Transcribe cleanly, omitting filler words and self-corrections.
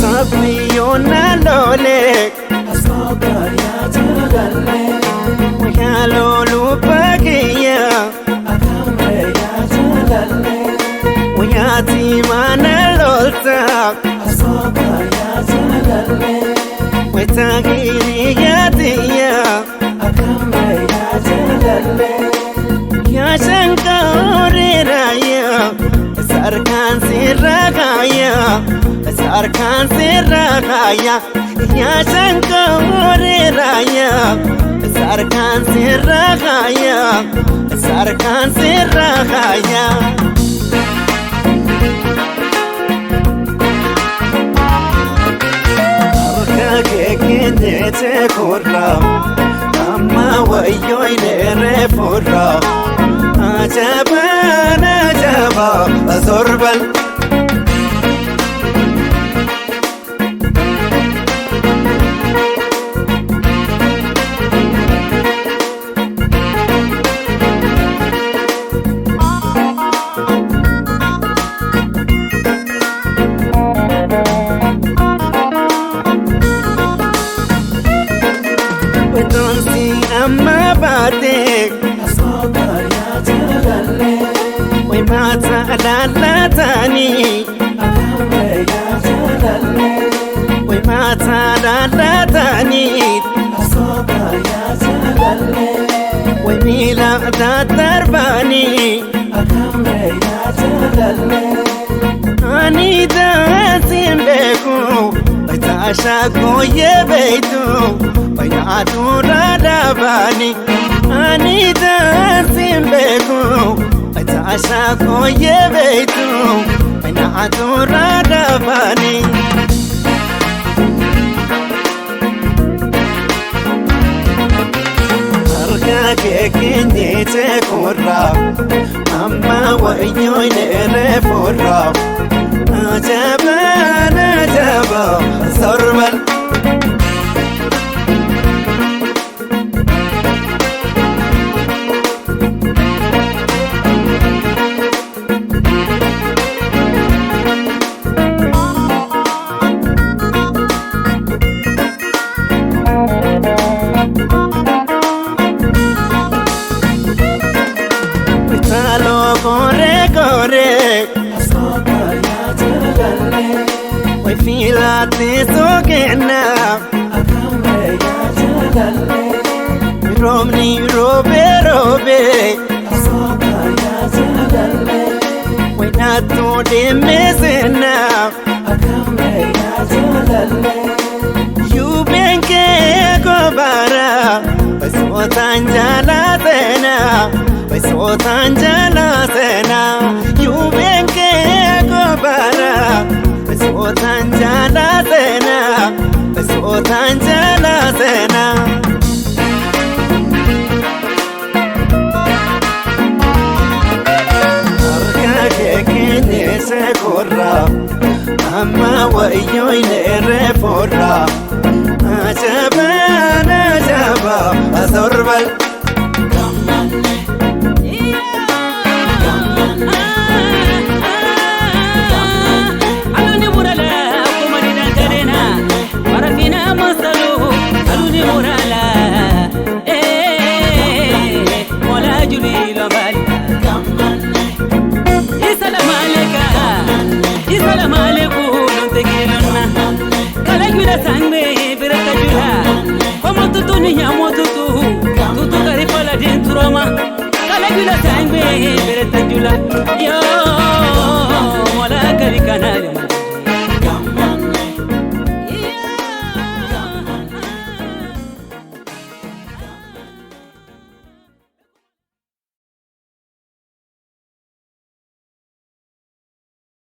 Sabiyona lole Asoka ya jalalle ya lolu pagiya Akamre ya jalalle ya timana lolta Asoka ya jalalle wetagiri ya tiya Akamre ya jalalle ya shankare raya sarkan siragaya sarkan siragaya ya shankare raya sarkan siragaya sarkan siragaya Kekinde korra amma wayoy nere forra ajaba zorbal amma bate Asoka ya jalalle we mata lalatani Akamre ya jalalle we mata lalatani Asoka ya jalalle we mila darbani Akamre ya jalalle anida simbeku tasha koye beitu bayadura dabani anida simbeku tasha koye beitu bayadura dabani arka kekinde te korra amma wayoy nere forra ajaba zorbal Corre, corre, Asoka ya jalalle we feel like this again now. Akamre ya jalalle Romni, robe, robe, Asoka ya jalalle we not to the messing now. Akamre ya jalalle You been go bara, we so tanjala tena, we so tanjala tena. You been go bara, we so tanjala tena, we so tanjala tena. Kekinde se korra amma wayoy nere forra ajaba zorbal aluni murala kumarina karena parafina masalu aluni murala mola juli lobal Isalam alaikum nontegilona kala jula sangbe birata jula como tutu ni nyamo tutu kari fala den turoma kala jula sangbe birata jula